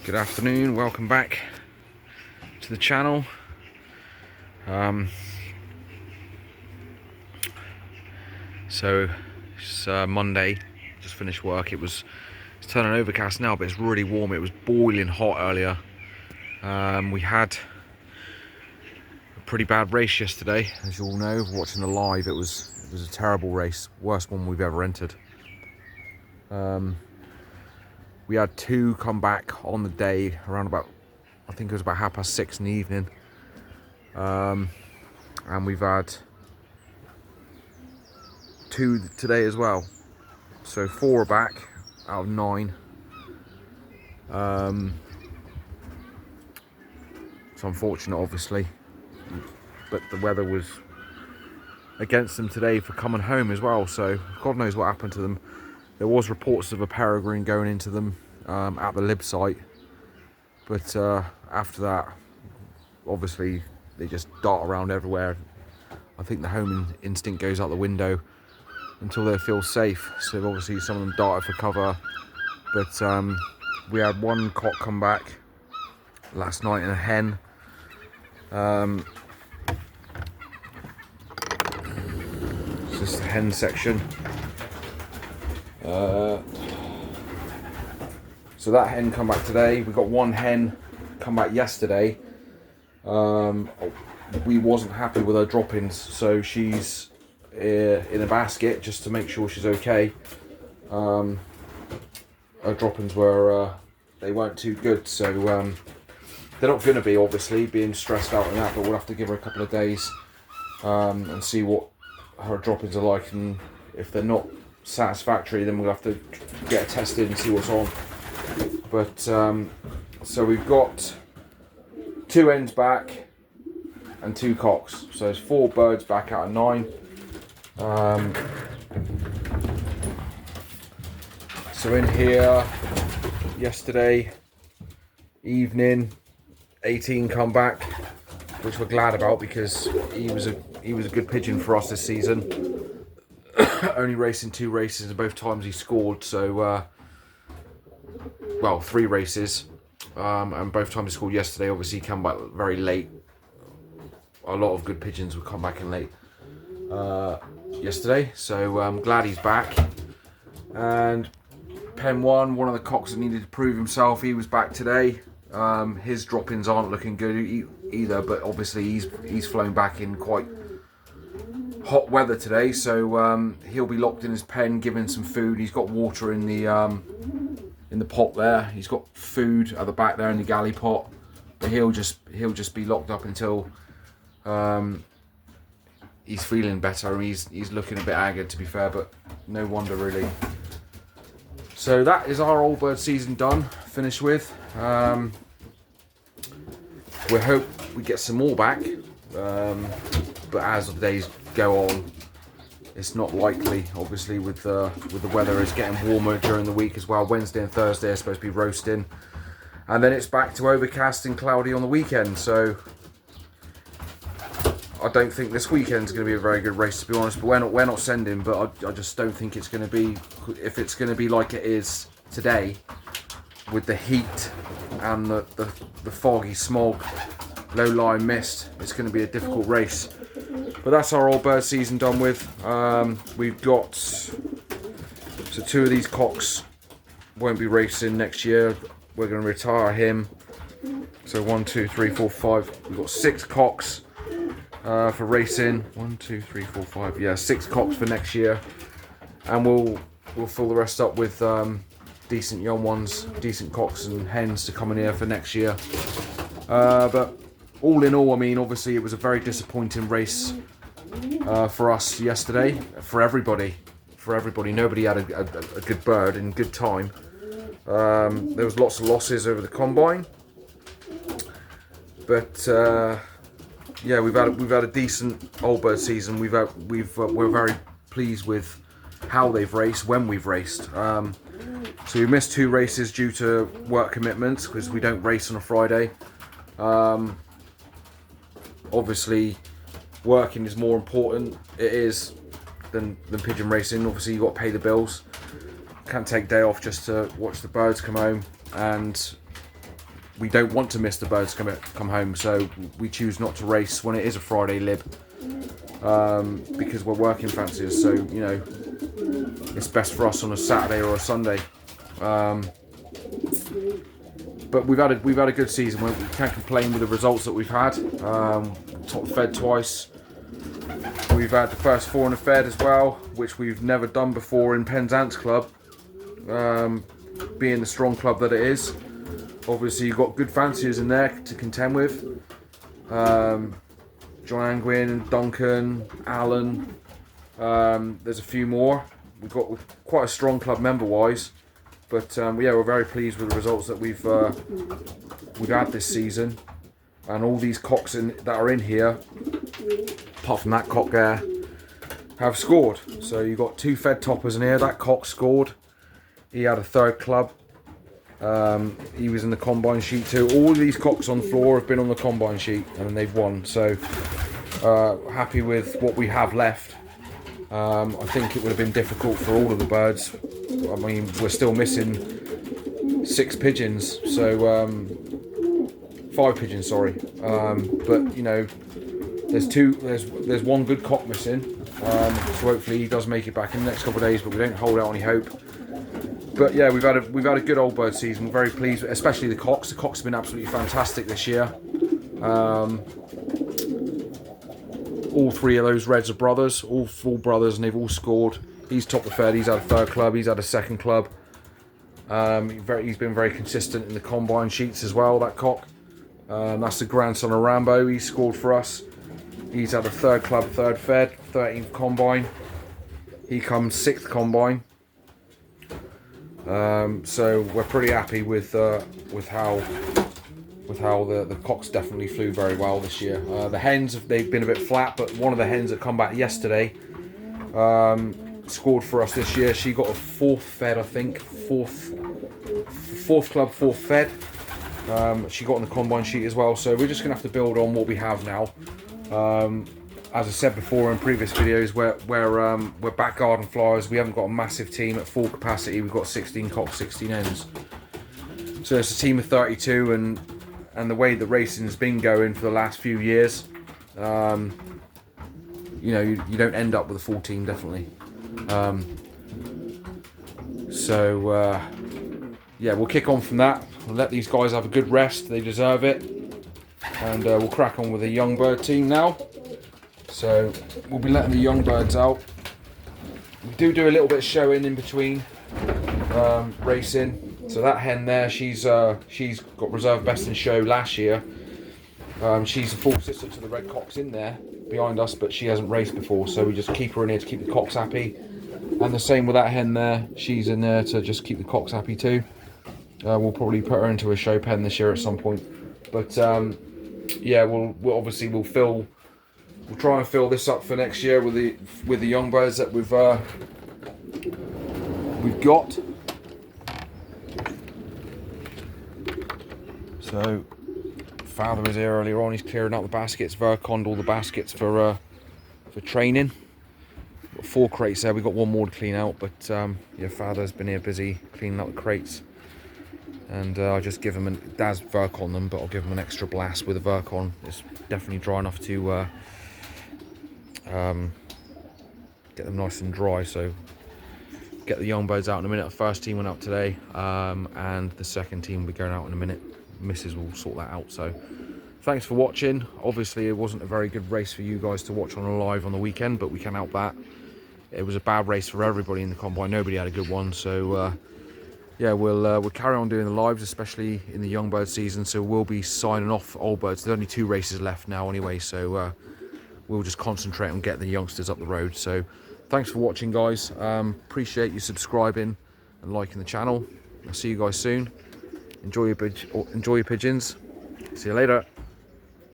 Good afternoon, welcome back to the channel. So it's Monday, just finished work. It's turning overcast now, but it's really warm. It was boiling hot earlier. We had a pretty bad race yesterday, as you all know. Watching the live, it was a terrible race, worst one we've ever entered. We had two come back on the day around about, I think it was about 6:30 in the evening. And we've had two today as well. So 4 are back out of 9. It's unfortunate, obviously, but the weather was against them today for coming home as well. So God knows what happened to them. There was reports of a peregrine going into them at the lib site, but after that, obviously, they just dart around everywhere. I think the home instinct goes out the window until they feel safe. So obviously some of them darted for cover, but we had one cock come back last night and a hen. It's just the hen section. So that hen come back today. We got one hen come back yesterday. We wasn't happy with her droppings, so she's in a basket just to make sure she's okay. Her droppings were they weren't too good, so they're not going to be, obviously, being stressed out and that, but we'll have to give her a couple of days and see what her droppings are like, and if they're not satisfactory, then we'll have to get her tested and see what's on. But so we've got 2 hens back and 2 cocks, so there's 4 birds back out of 9. So in here yesterday evening, 18 come back, which we're glad about because he was a good pigeon for us this season. Only racing 2 races and both times he scored, so well, 3 races, and both times he scored yesterday. Obviously he came back very late. A lot of good pigeons would come back in late yesterday, so I'm glad he's back. And pen one of the cocks that needed to prove himself, he was back today. His droppings aren't looking good either, but obviously he's flown back in quite hot weather today, so he'll be locked in his pen, given some food. He's got water in the pot there. He's got food at the back there in the galley pot, but he'll just be locked up until he's feeling better. He's looking a bit haggard, to be fair, but no wonder really. So that is our old bird season done, finished with. We hope we get some more back, but as the days go on, it's not likely. Obviously, with the weather is getting warmer during the week as well. Wednesday and Thursday are supposed to be roasting, and then it's back to overcast and cloudy on the weekend. So I don't think this weekend's going to be a very good race, to be honest. But we're not sending. But I just don't think it's going to be. If it's going to be like it is today, with the heat and the foggy smog, low-lying mist, it's going to be a difficult race. But that's our old bird season done with. We've got, so 2 of these cocks won't be racing next year. We're going to retire him. So 1, 2, 3, 4, 5. We've got 6 cocks for racing. 1, 2, 3, 4, 5. Yeah, 6 cocks for next year, and we'll fill the rest up with decent young ones, decent cocks and hens to come in here for next year. But all in all, I mean, obviously it was a very disappointing race for us yesterday. For everybody. Nobody had a good bird in good time. There was lots of losses over the combine, but yeah, we've had a decent old bird season. We're very pleased with how they've raced, when we've raced. So we missed 2 races due to work commitments because we don't race on a Friday. Obviously, working is more important. It is than pigeon racing. Obviously, you got to pay the bills. Can't take day off just to watch the birds come home. And we don't want to miss the birds come home, so we choose not to race when it is a Friday lib, because we're working fanciers. So you know, it's best for us on a Saturday or a Sunday. But we've had a good season. We can't complain with the results that we've had. Top fed twice. We've had the first 4 in the fed as well, which we've never done before in Penzance Club, being the strong club that it is. Obviously, you've got good fanciers in there to contend with. John Angwin, Duncan, Alan. There's a few more. We've got quite a strong club member-wise. But yeah, we're very pleased with the results that we've had this season, and all these cocks that are in here, apart from that cock there, have scored. So you've got 2 fed toppers in here. That cock scored. He had a 3rd club. He was in the combine sheet too. All these cocks on the floor have been on the combine sheet, and they've won. So happy with what we have left. I think it would have been difficult for all of the birds. I mean, we're still missing 6 pigeons, so 5 pigeons, sorry. But you know, there's 1 good cock missing. So hopefully he does make it back in the next couple of days, but we don't hold out any hope. But yeah, we've had a good old bird season. We're very pleased, especially the cocks. The cocks have been absolutely fantastic this year. All 3 of those reds are brothers, all full brothers, and they've all scored. He's top the fed. He's had a 3rd club. He's had a 2nd club. He's been very consistent in the combine sheets as well. That cock. That's the grandson of Rambo. He scored for us. He's had a 3rd club, 3rd fed, 13th combine. He comes 6th combine. So we're pretty happy with how the cocks definitely flew very well this year. The hens, they've been a bit flat, but one of the hens that come back yesterday scored for us this year. She got a 4th fed, I think, 4th club, 4th fed. She got on the combine sheet as well. So we're just gonna have to build on what we have now. As I said before in previous videos, we're back garden flyers. We haven't got a massive team at full capacity. We've got 16 cocks, 16 hens. So it's a team of 32, and the way the racing's been going for the last few years, you know, you don't end up with a full team, definitely. Yeah, we'll kick on from that. We'll let these guys have a good rest. They deserve it. And we'll crack on with the young bird team now. So we'll be letting the young birds out. We do a little bit of showing in between racing. So that hen there, she's got reserve best in show last year. She's a full sister to the red cocks in there behind us, but she hasn't raced before, so we just keep her in here to keep the cocks happy. And the same with that hen there, she's in there to just keep the cocks happy too. We'll probably put her into a show pen this year at some point. But yeah, we'll try and fill this up for next year with the young birds that we've got. So father was here earlier on. He's clearing out the baskets. Verconned all the baskets for training. Got 4 crates there. We've got 1 more to clean out, but yeah, father's been here busy cleaning out the crates. And I'll just give him Dad's Vercon them, but I'll give him an extra blast with a Vercon. It's definitely dry enough to get them nice and dry. So get the young birds out in a minute. The first team went out today, and the second team will be going out in a minute. Mrs. will sort that out. So thanks for watching. Obviously it wasn't a very good race for you guys to watch on a live on the weekend, but we can't help that. It was a bad race for everybody in the combine. Nobody had a good one. So yeah, we'll carry on doing the lives, especially in the young bird season. So we'll be signing off old birds. There's only 2 races left now anyway, so we'll just concentrate on getting the youngsters up the road. So thanks for watching, guys. Appreciate you subscribing and liking the channel. I'll see you guys soon. Enjoy your pigeons. See you later.